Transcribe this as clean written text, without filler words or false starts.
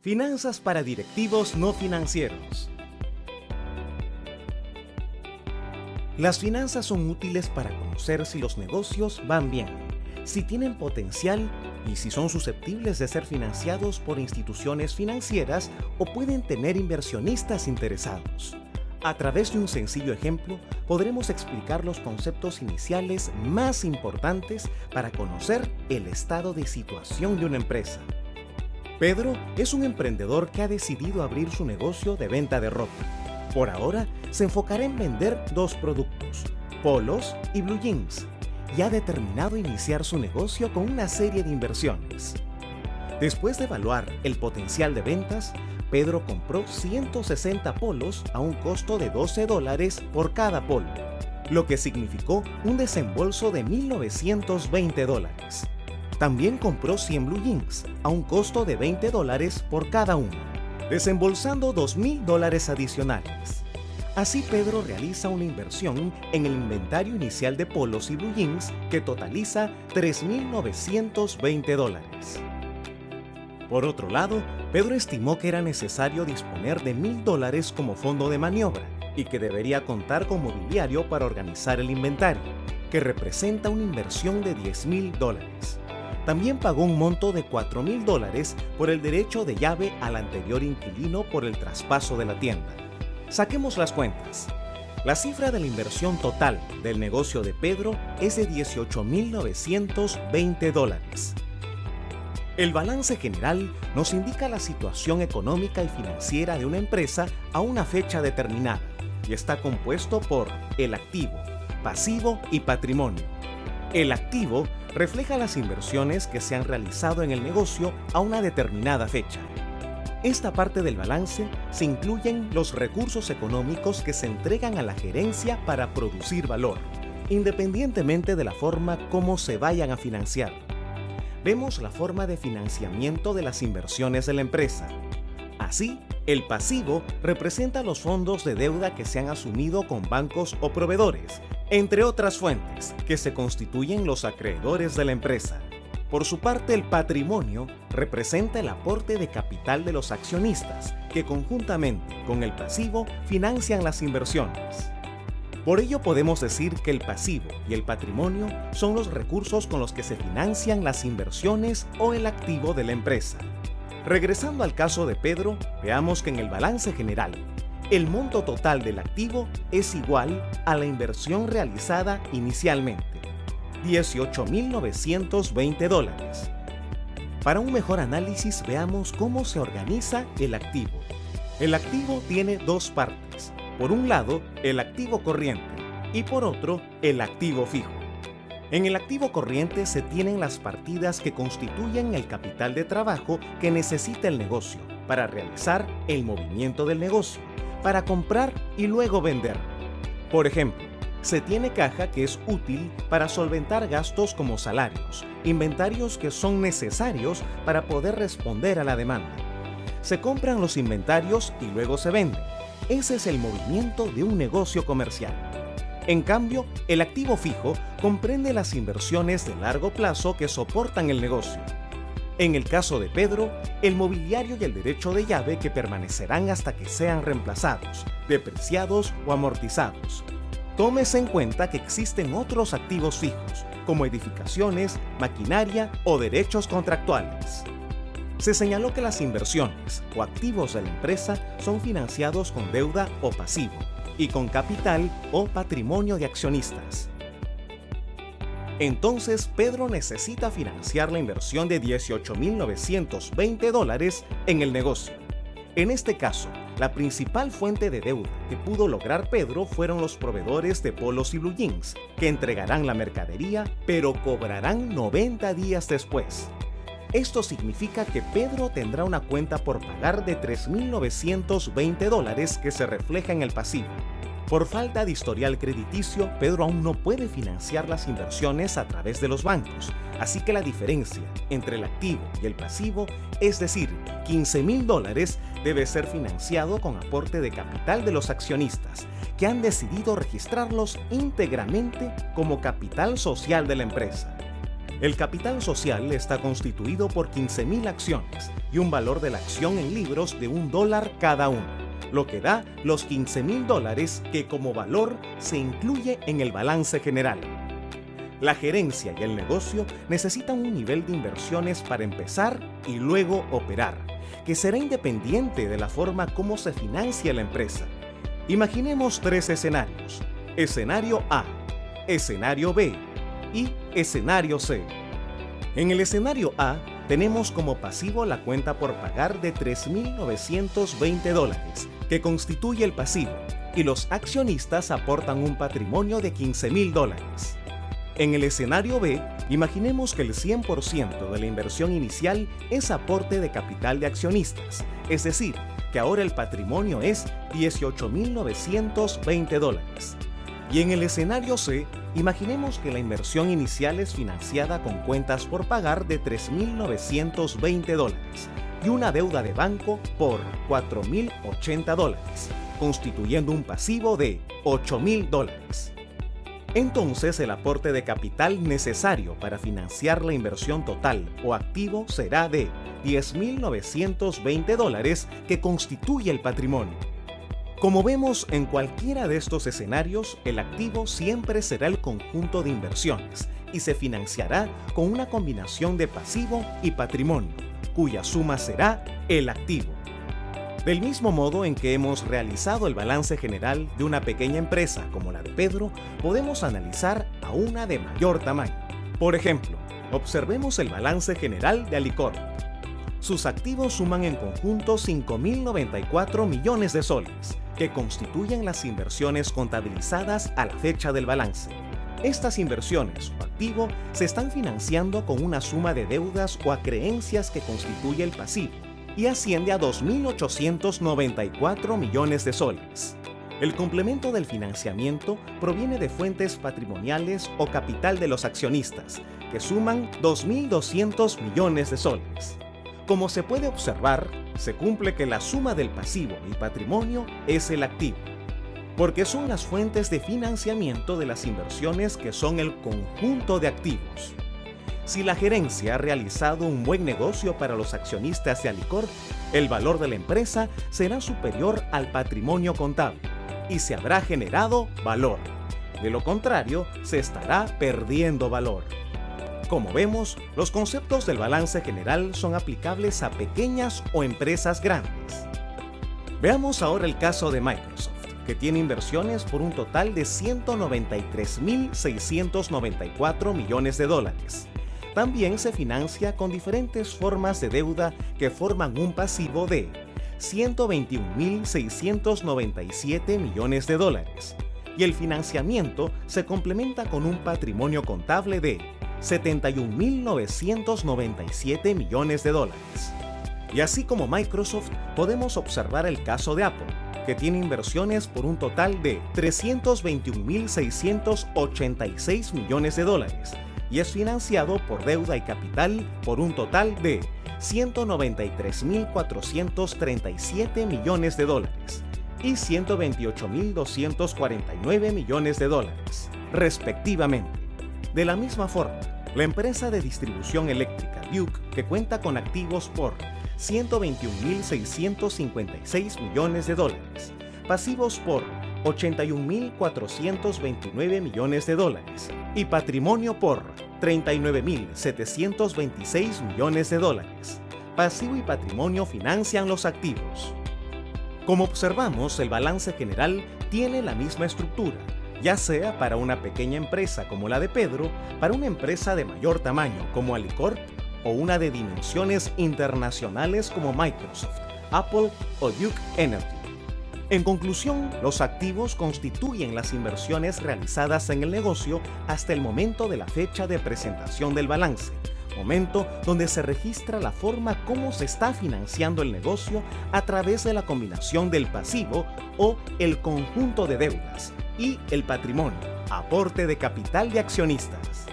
Finanzas para directivos no financieros. Las finanzas son útiles para conocer si los negocios van bien, si tienen potencial y si son susceptibles de ser financiados por instituciones financieras o pueden tener inversionistas interesados. A través de un sencillo ejemplo, podremos explicar los conceptos iniciales más importantes para conocer el estado de situación de una empresa. Pedro es un emprendedor que ha decidido abrir su negocio de venta de ropa. Por ahora, se enfocará en vender dos productos, polos y blue jeans, y ha determinado iniciar su negocio con una serie de inversiones. Después de evaluar el potencial de ventas, Pedro compró 160 polos a un costo de $12 por cada polo, lo que significó un desembolso de $1,920. También compró 100 blue jeans a un costo de $20 por cada uno, desembolsando $2,000 adicionales. Así Pedro realiza una inversión en el inventario inicial de polos y blue jeans que totaliza $3,920. Por otro lado, Pedro estimó que era necesario disponer de $1,000 como fondo de maniobra y que debería contar con mobiliario para organizar el inventario, que representa una inversión de $10,000. También pagó un monto de $4,000 por el derecho de llave al anterior inquilino por el traspaso de la tienda. Saquemos las cuentas. La cifra de la inversión total del negocio de Pedro es de $18,920. El balance general nos indica la situación económica y financiera de una empresa a una fecha determinada y está compuesto por el activo, pasivo y patrimonio. El activo refleja las inversiones que se han realizado en el negocio a una determinada fecha. Esta parte del balance se incluyen los recursos económicos que se entregan a la gerencia para producir valor, independientemente de la forma como se vayan a financiar. Vemos la forma de financiamiento de las inversiones de la empresa. Así, el pasivo representa los fondos de deuda que se han asumido con bancos o proveedores, entre otras fuentes, que se constituyen los acreedores de la empresa. Por su parte, el patrimonio representa el aporte de capital de los accionistas, que conjuntamente con el pasivo financian las inversiones. Por ello podemos decir que el pasivo y el patrimonio son los recursos con los que se financian las inversiones o el activo de la empresa. Regresando al caso de Pedro, veamos que en el balance general, el monto total del activo es igual a la inversión realizada inicialmente, $18,920. Para un mejor análisis, veamos cómo se organiza el activo. El activo tiene dos partes. Por un lado, el activo corriente y por otro, el activo fijo. En el activo corriente se tienen las partidas que constituyen el capital de trabajo que necesita el negocio para realizar el movimiento del negocio, para comprar y luego vender. Por ejemplo, se tiene caja que es útil para solventar gastos como salarios, inventarios que son necesarios para poder responder a la demanda. Se compran los inventarios y luego se venden. Ese es el movimiento de un negocio comercial. En cambio, el activo fijo comprende las inversiones de largo plazo que soportan el negocio. En el caso de Pedro, el mobiliario y el derecho de llave que permanecerán hasta que sean reemplazados, depreciados o amortizados. Tómese en cuenta que existen otros activos fijos, como edificaciones, maquinaria o derechos contractuales. Se señaló que las inversiones o activos de la empresa son financiados con deuda o pasivo y con capital o patrimonio de accionistas. Entonces, Pedro necesita financiar la inversión de $18,920 en el negocio. En este caso, la principal fuente de deuda que pudo lograr Pedro fueron los proveedores de polos y blue jeans, que entregarán la mercadería, pero cobrarán 90 días después. Esto significa que Pedro tendrá una cuenta por pagar de $3,920 que se refleja en el pasivo. Por falta de historial crediticio, Pedro aún no puede financiar las inversiones a través de los bancos, así que la diferencia entre el activo y el pasivo, es decir, $15,000, debe ser financiado con aporte de capital de los accionistas, que han decidido registrarlos íntegramente como capital social de la empresa. El capital social está constituido por 15.000 acciones y un valor de la acción en libros de $1 cada uno, lo que da los $15.000 que como valor se incluye en el balance general. La gerencia y el negocio necesitan un nivel de inversiones para empezar y luego operar, que será independiente de la forma como se financia la empresa. Imaginemos 3 escenarios: escenario A, escenario B y escenario C. En el escenario A tenemos como pasivo la cuenta por pagar de $3.920, que constituye el pasivo, y los accionistas aportan un patrimonio de $15.000. En el escenario B, imaginemos que el 100% de la inversión inicial es aporte de capital de accionistas, es decir, que ahora el patrimonio es $18.920. Y en el escenario C, imaginemos que la inversión inicial es financiada con cuentas por pagar de $3.920 y una deuda de banco por $4.080, constituyendo un pasivo de $8.000. Entonces, el aporte de capital necesario para financiar la inversión total o activo será de $10.920, que constituye el patrimonio. Como vemos, en cualquiera de estos escenarios, el activo siempre será el conjunto de inversiones y se financiará con una combinación de pasivo y patrimonio, cuya suma será el activo. Del mismo modo en que hemos realizado el balance general de una pequeña empresa como la de Pedro, podemos analizar a una de mayor tamaño. Por ejemplo, observemos el balance general de Alicorp. Sus activos suman en conjunto $5.094 millones, que constituyen las inversiones contabilizadas a la fecha del balance. Estas inversiones o activo se están financiando con una suma de deudas o acreencias que constituye el pasivo y asciende a $2.894 millones. El complemento del financiamiento proviene de fuentes patrimoniales o capital de los accionistas, que suman $2.200 millones. Como se puede observar, se cumple que la suma del pasivo y patrimonio es el activo, porque son las fuentes de financiamiento de las inversiones que son el conjunto de activos. Si la gerencia ha realizado un buen negocio para los accionistas de Alicorp, el valor de la empresa será superior al patrimonio contable y se habrá generado valor. De lo contrario, se estará perdiendo valor. Como vemos, los conceptos del balance general son aplicables a pequeñas o empresas grandes. Veamos ahora el caso de Microsoft, que tiene inversiones por un total de $193.694 millones. También se financia con diferentes formas de deuda que forman un pasivo de $121.697 millones, y el financiamiento se complementa con un patrimonio contable de $71.997 millones. Y así como Microsoft, podemos observar el caso de Apple, que tiene inversiones por un total de $321.686 millones y es financiado por deuda y capital por un total de $193.437 millones y $128.249 millones, respectivamente. De la misma forma, la empresa de distribución eléctrica Duke, que cuenta con activos por $121.656 millones, pasivos por $81.429 millones y patrimonio por $39.726 millones. Pasivo y patrimonio financian los activos. Como observamos, el balance general tiene la misma estructura, ya sea para una pequeña empresa como la de Pedro, para una empresa de mayor tamaño como Alicorp o una de dimensiones internacionales como Microsoft, Apple o Duke Energy. En conclusión, los activos constituyen las inversiones realizadas en el negocio hasta el momento de la fecha de presentación del balance, momento donde se registra la forma como se está financiando el negocio a través de la combinación del pasivo o el conjunto de deudas y el patrimonio, aporte de capital de accionistas.